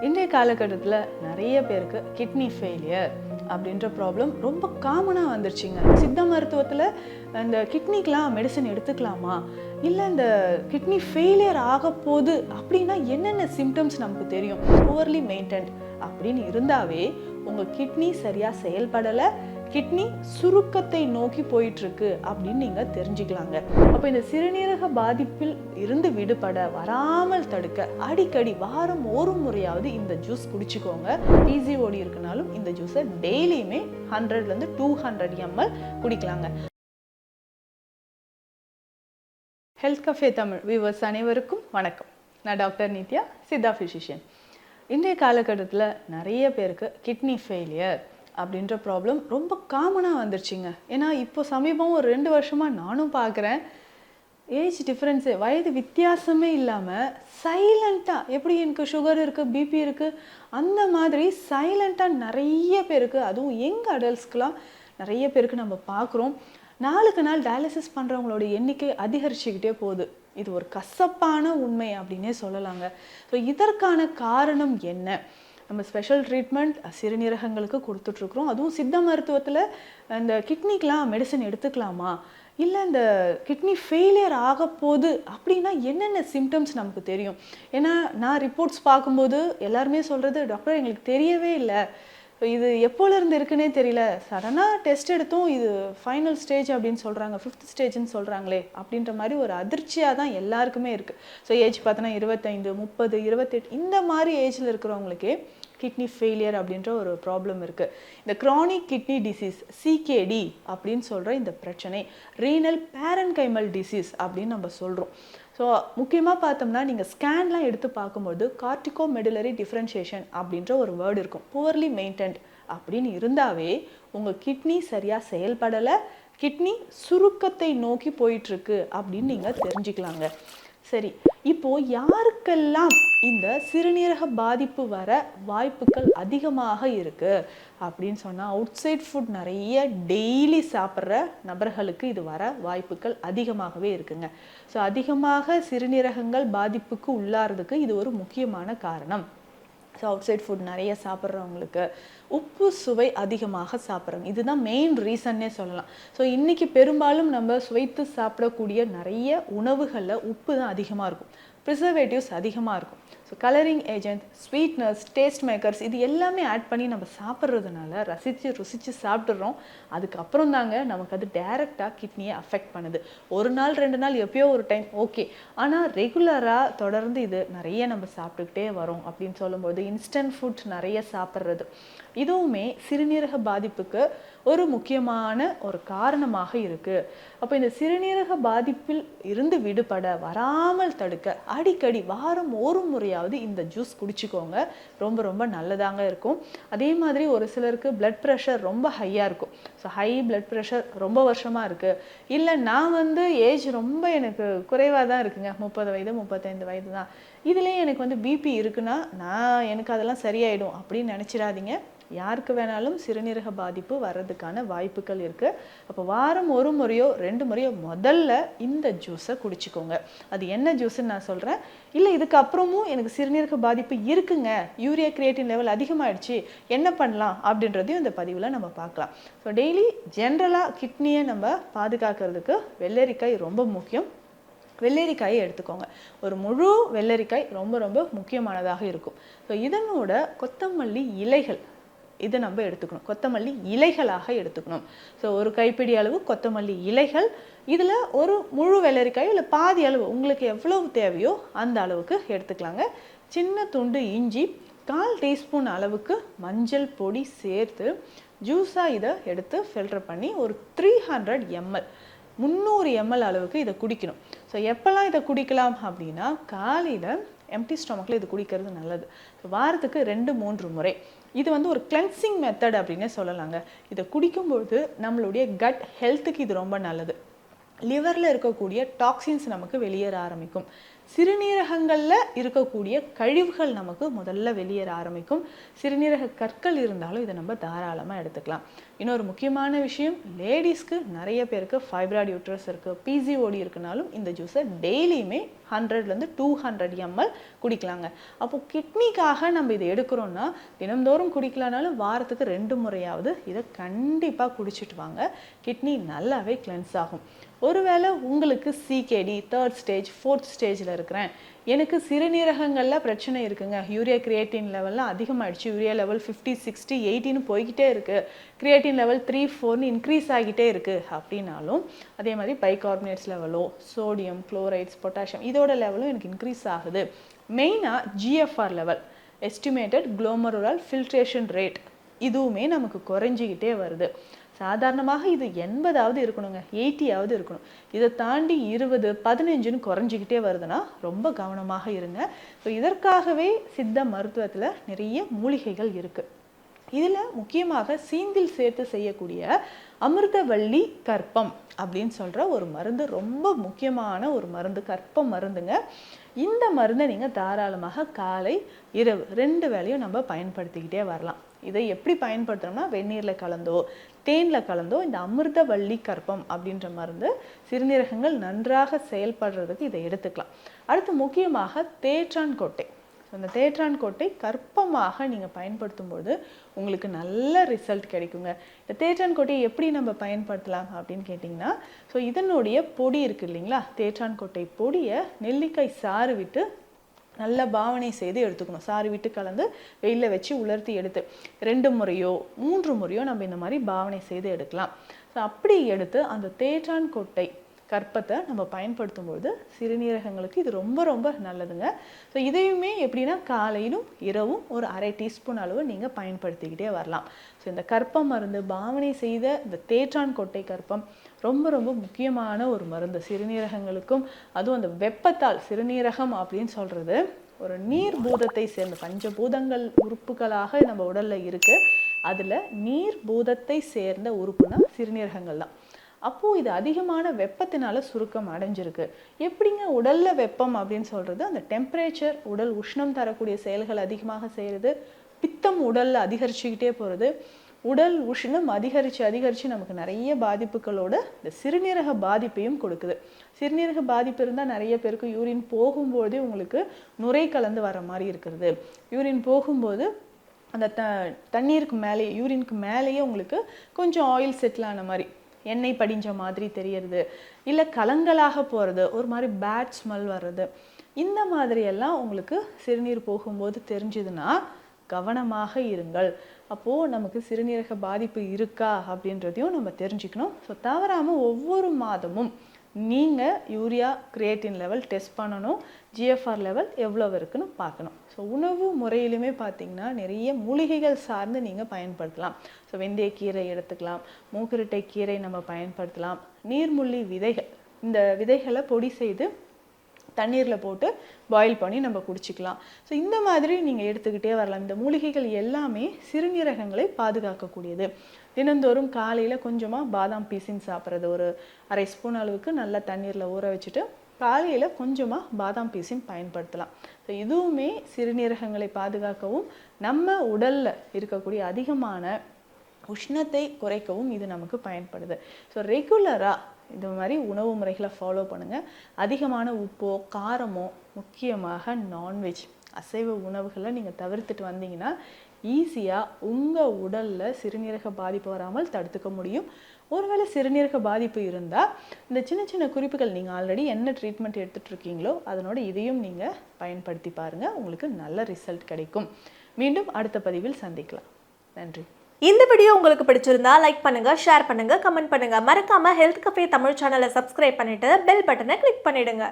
இன்றைய காலகட்டத்தில் நிறைய பேருக்கு கிட்னி ஃபெயிலியர் அப்படின்ற ப்ராப்ளம் ரொம்ப காமனாக வந்துருச்சுங்க. சித்த மருத்துவத்தில் இந்த கிட்னிக்கெலாம் மெடிசன் எடுத்துக்கலாமா, இல்லை இந்த கிட்னி ஃபெயிலியர் ஆக போகுது அப்படின்னா என்னென்ன சிம்டம்ஸ் நமக்கு தெரியும்? புவர்லி மெயின்டைன்ட் அப்படின்னு இருந்தாவே உங்கள் கிட்னி சரியாக செயல்படலை, கிட்னி சுருக்கத்தை நோக்கி போயிட்டுருக்கு அப்படின்னு நீங்கள் தெரிஞ்சுக்கலாங்க. அப்போ இந்த சிறுநீரக பாதிப்பில் இருந்து விடுபட வராமல் தடுக்க அடிக்கடி வாரம் ஒரு முறையாவது இந்த ஜூஸ் குடிச்சுக்கோங்க. பிசிஓடி இருக்குனாலும் இந்த ஜூஸை டெய்லியுமே 100லேருந்து 200 ml குடிக்கலாங்க. ஹெல்த் கஃபே தமிழ் வியூவர்ஸ் அனைவருக்கும் வணக்கம். நான் டாக்டர் நித்யா, சித்தா ஃபிசிஷியன். இன்றைய காலகட்டத்தில் நிறைய பேருக்கு கிட்னி ஃபெயிலியர் அப்படின்ற ப்ராப்ளம் ரொம்ப காமனாக வந்துருச்சுங்க. ஏன்னா இப்போ சமீபம் ஒரு 2 வருஷமாக நானும் பார்க்குறேன். ஏஜ் டிஃப்ரென்ஸு, வயது வித்தியாசமே இல்லாமல் சைலண்ட்டாக, எப்படி எனக்கு சுகர் இருக்குது, பிபி இருக்குது, அந்த மாதிரி சைலண்ட்டாக நிறைய பேருக்கு, அதுவும் யங் அடல்ட்ஸ்க்கெலாம் நிறைய பேருக்கு நம்ம பார்க்குறோம். நாளுக்கு நாள் டயாலிசிஸ் பண்ணுறவங்களோட எண்ணிக்கை அதிகரிச்சுக்கிட்டே போகுது. இது ஒரு கசப்பான உண்மை அப்படின்னே சொல்லலாங்க. ஸோ இதற்கான காரணம் என்ன? நம்ம ஸ்பெஷல் ட்ரீட்மெண்ட் சிறுநீரகங்களுக்கு கொடுத்துட்ருக்குறோம். அதுவும் சித்த மருத்துவத்தில் இந்த கிட்னிக்கெலாம் மெடிசன் எடுத்துக்கலாமா, இல்லை இந்த கிட்னி ஃபெயிலியர் ஆக போகுது அப்படின்னா என்னென்ன சிம்டம்ஸ் நமக்கு தெரியும்? ஏன்னா நான் ரிப்போர்ட்ஸ் பார்க்கும்போது எல்லாருமே சொல்கிறது, டாக்டர் எங்களுக்கு தெரியவே இல்லை, இது எப்போலேருந்து இருக்குன்னே தெரியல, சடனாக டெஸ்ட் எடுத்தோம், இது ஃபைனல் ஸ்டேஜ் அப்படின்னு சொல்கிறாங்க, 5th ஸ்டேஜ்னு சொல்கிறாங்களே அப்படின்ற மாதிரி ஒரு அதிர்ச்சியாக தான் எல்லாருக்குமே இருக்குது. ஸோ ஏஜ் பார்த்தோன்னா 25, 30, 28 இந்த மாதிரி ஏஜில் இருக்கிறவங்களுக்கே கிட்னி ஃபெயிலியர் அப்படின்ற ஒரு ப்ராப்ளம் இருக்குது. இந்த க்ரானிக் கிட்னி டிசீஸ், சிகேடி அப்படின்னு சொல்கிற இந்த பிரச்சனை ரீனல் பேரன்கைமல் டிசீஸ் அப்படின்னு நம்ம சொல்கிறோம். ஸோ முக்கியமாக பார்த்தோம்னா நீங்கள் ஸ்கேன்லாம் எடுத்து பார்க்கும்போது கார்டிகோ மெடுலரி டிஃப்ரென்ஷியேஷன் அப்படின்ற ஒரு வேர்டு இருக்கும். புவர்லி மெயின்டைன்ட் அப்படின்னு இருந்தாவே உங்கள் கிட்னி சரியாக செயல்படலை, கிட்னி சுருக்கத்தை நோக்கி போயிட்டுருக்கு அப்படின்னு நீங்கள் தெரிஞ்சுக்கலாங்க. சரி, இப்போது யாருக்கெல்லாம் இந்த சிறுநீரக பாதிப்பு வர வாய்ப்புகள் அதிகமாக இருக்குது அப்படின்னு சொன்னால், அவுட் சைட் ஃபுட் நிறைய டெய்லி சாப்பிட்ற நபர்களுக்கு இது வர வாய்ப்புகள் அதிகமாகவே இருக்குங்க. ஸோ அதிகமாக சிறுநீரகங்கள் பாதிப்புக்கு உள்ளாகிறதுக்கு இது ஒரு முக்கியமான காரணம். ஸோ அவுட் சைட் ஃபுட் நிறைய சாப்பிட்றவங்களுக்கு, உப்பு சுவை அதிகமாக சாப்பிட்றவங்க, இதுதான் மெயின் ரீசன்னே சொல்லலாம். ஸோ இன்றைக்கி பெரும்பாலும் நம்ம சுவைத்து சாப்பிடக்கூடிய நிறைய உணவுகளில் உப்பு தான் அதிகமாக இருக்கும், ப்ரிசர்வேட்டிவ்ஸ் அதிகமாக இருக்கும். So colouring agent, sweetness, taste makers இது எல்லாமே ஆட் பண்ணி நம்ம சாப்பிட்றதுனால ருசித்து சாப்பிட்றோம். அதுக்கப்புறம் தாங்க நமக்கு அது டைரெக்டாக கிட்னியை அஃபெக்ட் பண்ணுது. ஒரு நாள் 2 நாள் எப்பயோ ஒரு டைம் ஓகே, ஆனால் ரெகுலராக தொடர்ந்து இது நிறைய நம்ம சாப்பிட்டுக்கிட்டே வரோம் அப்படின்னு சொல்லும்போது இன்ஸ்டன்ட் ஃபுட் நிறைய சாப்பிட்றது இதுவுமே சிறுநீரக பாதிப்புக்கு ஒரு முக்கியமான ஒரு காரணமாக இருக்குது. அப்போ இந்த சிறுநீரக பாதிப்பில் இருந்து விடுபட வராமல் தடுக்க அடிக்கடி வாரம் ஒரு முறையாவது இந்த ஜூஸ் குடிச்சுக்கோங்க. ரொம்ப ரொம்ப நல்லதாங்க இருக்கும். அதே மாதிரி ஒரு சிலருக்கு பிளட் ப்ரெஷர் ரொம்ப ஹையாக இருக்கும். ஸோ ஹை பிளட் ப்ரெஷர் ரொம்ப வருஷமாக இருக்குது, இல்லை நான் ஏஜ் ரொம்ப எனக்கு குறைவாக தான் இருக்குங்க, 30 வயது 35 வயது தான், இதுலேயே எனக்கு பிபி இருக்குன்னா எனக்கு அதெல்லாம் சரியாயிடும் அப்படின்னு நினச்சிடாதீங்க. யாருக்கு வேணாலும் சிறுநீரக பாதிப்பு வர்றதுக்கான வாய்ப்புகள் இருக்குது. அப்போ வாரம் ஒரு முறையோ 2 முறையோ முதல்ல இந்த ஜூஸை குடிச்சிக்கோங்க. அது என்ன ஜூஸுன்னு நான் சொல்கிறேன். இல்லை இதுக்கப்புறமும் எனக்கு சிறுநீரக பாதிப்பு இருக்குங்க, யூரியா கிரியேட்டின் லெவல் அதிகமாகிடுச்சு, என்ன பண்ணலாம் அப்படின்றதையும் இந்த பதிவில் நம்ம பார்க்கலாம். ஸோ டெய்லி ஜென்ரலாக கிட்னியை நம்ம பாதுகாக்கிறதுக்கு வெள்ளரிக்காய் ரொம்ப முக்கியம். வெள்ளரிக்காயை எடுத்துக்கோங்க. ஒரு முழு வெள்ளரிக்காய் ரொம்ப ரொம்ப முக்கியமானதாக இருக்கும். ஸோ இதனோட கொத்தமல்லி இலைகள் இதை நம்ம எடுத்துக்கணும், கொத்தமல்லி இலைகளாக எடுத்துக்கணும். ஸோ ஒரு கைப்பிடி அளவு கொத்தமல்லி இலைகள், இதில் ஒரு முழு வெள்ளரிக்காய் இல்லை பாதி அளவு உங்களுக்கு எவ்வளவு தேவையோ அந்த அளவுக்கு எடுத்துக்கலாங்க. சின்ன துண்டு இஞ்சி, 1/4 டீஸ்பூன் அளவுக்கு மஞ்சள் பொடி சேர்த்து ஜூஸாக இதை எடுத்து ஃபில்டர் பண்ணி ஒரு 300 ml 300 ml அளவுக்கு இதை குடிக்கணும். ஸோ எப்போல்லாம் இதை குடிக்கலாம் அப்படின்னா, காலையில் எம்டி ஸ்டொமக்கில் இது குடிக்கிறது நல்லது. ஸோ வாரத்துக்கு 2-3 முறை. இது ஒரு கிளென்சிங் மெத்தட் அப்படின்னே சொல்லலாங்க. இதை குடிக்கும்போது நம்மளுடைய கட் ஹெல்த்துக்கு இது ரொம்ப நல்லது. லிவரில் இருக்கக்கூடிய டாக்ஸின்ஸ் நமக்கு வெளியேற ஆரம்பிக்கும். சிறுநீரகங்களில் இருக்கக்கூடிய கழிவுகள் நமக்கு முதல்ல வெளியேற ஆரம்பிக்கும். சிறுநீரக கற்கள் இருந்தாலும் இதை நம்ம தாராளமாக எடுத்துக்கலாம். இன்னொரு முக்கியமான விஷயம், லேடிஸ்க்கு நிறைய பேருக்கு ஃபைப்ராய்டு யூட்ரஸ் இருக்குது, பிசிஓடி இருக்குனாலும் இந்த ஜூஸை டெய்லியுமே 100லேருந்து 200 ml குடிக்கலாங்க. அப்போது கிட்னிக்காக நம்ம இதை எடுக்கிறோன்னா தினந்தோறும் குடிக்கலனாலும் வாரத்துக்கு 2 முறையாவது இதை கண்டிப்பாக குடிச்சிட்டு வாங்க. கிட்னி நல்லாவே கிளென்ஸ் ஆகும். ஒருவேளை உங்களுக்கு சிகேடி 3rd ஸ்டேஜ் 4th ஸ்டேஜில் இருக்கிறேன், எனக்கு சிறுநீரகங்களில் பிரச்சனை இருக்குங்க, யூரியா கிரியேட்டின் லெவல்லாம் அதிகமாகிடுச்சு, யூரியா லெவல் 50 60 80ன்னு போய்கிட்டே இருக்குது, கிரியேட்டின் லெவல் 3 4ன்னு இன்க்ரீஸ் ஆகிட்டே இருக்குது அப்படின்னாலும், அதே மாதிரி பைகார்பனேட்ஸ் லெவலோ சோடியம் குளோரைட்ஸ் பொட்டாசியம் இதோட லெவலும் எனக்கு இன்க்ரீஸ் ஆகுது, மெயினாக GFR level estimated glomerular filtration rate இதுவுமே நமக்கு குறைஞ்சிக்கிட்டே வருது. சாதாரணமாக இது 80ஆவது இருக்கணுங்க, 80ஆவது இருக்கணும். இதை தாண்டி 20 15ன்னு குறைஞ்சிக்கிட்டே வருதுன்னா ரொம்ப கவனமாக இருங்க. ஸோ இதற்காகவே சித்த மருத்துவத்தில் நிறைய மூலிகைகள் இருக்குது. இதில் முக்கியமாக சீந்தில் சேர்த்து செய்யக்கூடிய அமிர்தவள்ளி கற்பம் அப்படின்னு சொல்கிற ஒரு மருந்து ரொம்ப முக்கியமான ஒரு மருந்து, கற்ப மருந்துங்க. இந்த மருந்தை நீங்கள் தாராளமாக காலை இரவு 2 வேளையும் நம்ம பயன்படுத்திக்கிட்டே வரலாம். இதை எப்படி பயன்படுத்துகிறோம்னா வெந்நீரில் கலந்தோ தேனில் கலந்தோ இந்த அமிர்தவள்ளி கற்பம் அப்படின்ற மருந்து சிறுநீரகங்கள் நன்றாக செயல்படுறதுக்கு இதை எடுத்துக்கலாம். அடுத்து முக்கியமாக தேற்றான் கொட்டை. அந்த தேற்றான் கொட்டை கற்பமாக நீங்கள் பயன்படுத்தும்போது உங்களுக்கு நல்ல ரிசல்ட் கிடைக்குங்க. இந்த தேற்றான் கொட்டையை எப்படி நம்ம பயன்படுத்தலாம் அப்படின்னு கேட்டிங்கன்னா, ஸோ இதனுடைய பொடி இருக்குது இல்லைங்களா, தேற்றான் கொட்டை பொடியை நெல்லிக்காய் சாறு விட்டு நல்லா பாவனை செய்து எடுத்துக்கணும். சாறு விட்டு கலந்து வெயிலில் வச்சு உலர்த்தி எடுத்து 2 முறையோ 3 முறையோ நம்ம இந்த மாதிரி பாவனை செய்து எடுக்கலாம். ஸோ அப்படி எடுத்து அந்த தேற்றான் கொட்டை கற்பத்தை நம்ம பயன்படுத்தும்போது சிறுநீரகங்களுக்கு இது ரொம்ப ரொம்ப நல்லதுங்க. ஸோ இதையுமே எப்படின்னா காலையிலும் இரவும் ஒரு 1/2 டீஸ்பூன் அளவு நீங்கள் பயன்படுத்திக்கிட்டே வரலாம். ஸோ இந்த கற்ப மருந்து பாவனை செய்த இந்த தேற்றான் கொட்டை கற்பம் ரொம்ப ரொம்ப முக்கியமான ஒரு மருந்து சிறுநீரகங்களுக்கும். அதுவும் அந்த வெப்பத்தால் சிறுநீரகம் அப்படின்னு சொல்கிறது ஒரு நீர் பூதத்தை சேர்ந்த பஞ்சபூதங்கள் உறுப்புகளாக நம்ம உடலில் இருக்குது. அதில் நீர் பூதத்தை சேர்ந்த உறுப்புனா சிறுநீரகங்கள் தான். அப்போது இது அதிகமான வெப்பத்தினால சுருக்கம் அடைஞ்சிருக்கு. எப்படிங்க உடலில் வெப்பம் அப்படின்னு சொல்கிறது, அந்த டெம்பரேச்சர் உடல் உஷ்ணம் தரக்கூடிய செயல்கள் அதிகமாக செய்கிறது, பித்தம் உடலில் அதிகரிச்சுக்கிட்டே போகிறது. உடல் உஷ்ணம் அதிகரித்து நமக்கு நிறைய பாதிப்புகளோட இந்த சிறுநீரக பாதிப்பையும் கொடுக்குது. சிறுநீரக பாதிப்பு இருந்தால் நிறைய பேருக்கு யூரின் போகும்போதே உங்களுக்கு நுரை கலந்து வர மாதிரி இருக்கிறது. யூரின் போகும்போது அந்த தண்ணீருக்கு மேலே யூரினுக்கு மேலேயே உங்களுக்கு கொஞ்சம் ஆயில் செட்டில் ஆன மாதிரி எண்ணெய் படிஞ்ச மாதிரி தெரியறது, இல்லை கலங்களாக போகிறது, ஒரு மாதிரி பேட் ஸ்மெல் வர்றது, இந்த மாதிரியெல்லாம் உங்களுக்கு சிறுநீர் போகும்போது தெரிஞ்சுதுன்னா கவனமாக இருங்கள். அப்போது நமக்கு சிறுநீரக பாதிப்பு இருக்கா அப்படின்றதையும் நம்ம தெரிஞ்சுக்கணும். ஸோ தவறாமல் ஒவ்வொரு மாதமும் நீங்கள் யூரியா கிரியேட்டின் லெவல் டெஸ்ட் பண்ணணும், ஜிஎஃப்ஆர் லெவல் எவ்வளோ இருக்குன்னு பார்க்கணும். ஸோ உணவு முறையிலுமே பார்த்திங்கன்னா நிறைய மூலிகைகள் சார்ந்து நீங்கள் பயன்படுத்தலாம். ஸோ வெந்தயக்கீரை எடுத்துக்கலாம், மூக்குருட்டை கீரை நம்ம பயன்படுத்தலாம், நீர்முள்ளி விதைகள், இந்த விதைகளை பொடி செய்து தண்ணீரில் போட்டு பாயில் பண்ணி நம்ம குடிச்சிக்கலாம். ஸோ இந்த மாதிரி நீங்கள் எடுத்துக்கிட்டே வரலாம். இந்த மூலிகைகள் எல்லாமே சிறுநீரகங்களை பாதுகாக்கக்கூடியது. தினந்தோறும் காலையில் கொஞ்சமாக பாதாம் பீசின்னு சாப்பிட்றது, ஒரு 1/2 ஸ்பூன் அளவுக்கு நல்லா தண்ணீரில் ஊற வச்சுட்டு காலையில் கொஞ்சமாக பாதாம் பீசின் பயன்படுத்தலாம். ஸோ இதுவுமே சிறுநீரகங்களை பாதுகாக்கவும் நம்ம உடலில் இருக்கக்கூடிய அதிகமான உஷ்ணத்தை குறைக்கவும் இது நமக்கு பயன்படுது. ஸோ ரெகுலராக இந்த மாதிரி உணவு முறைகளை ஃபாலோ பண்ணுங்கள். அதிகமான உப்போ காரமோ, முக்கியமாக நான்வெஜ் அசைவ உணவுகளை நீங்கள் தவிர்த்துட்டு வந்தீங்கன்னா ஈஸியாக உங்கள் உடலில் சிறுநீரக பாதிப்பு வராமல் தடுத்துக்க முடியும். ஒருவேளை சிறுநீரக பாதிப்பு இருந்தால் இந்த சின்ன சின்ன குறிப்புகள் நீங்கள் ஆல்ரெடி என்ன ட்ரீட்மெண்ட் எடுத்துகிட்டு இருக்கீங்களோ அதனோட இதையும் நீங்கள் பயன்படுத்தி பாருங்கள், உங்களுக்கு நல்ல ரிசல்ட் கிடைக்கும். மீண்டும் அடுத்த பதிவில் சந்திக்கலாம். நன்றி. இந்த வீடியோ உங்களுக்கு பிடிச்சிருந்தா லைக் பண்ணுங்க, ஷேர் பண்ணுங்க, கமெண்ட் பண்ணுங்க. மறக்காம ஹெல்த் கஃபே தமிழ் சேனலை சப்ஸ்கிரைப் பண்ணிட்டு பெல் பட்டனை கிளிக் பண்ணிடுங்க.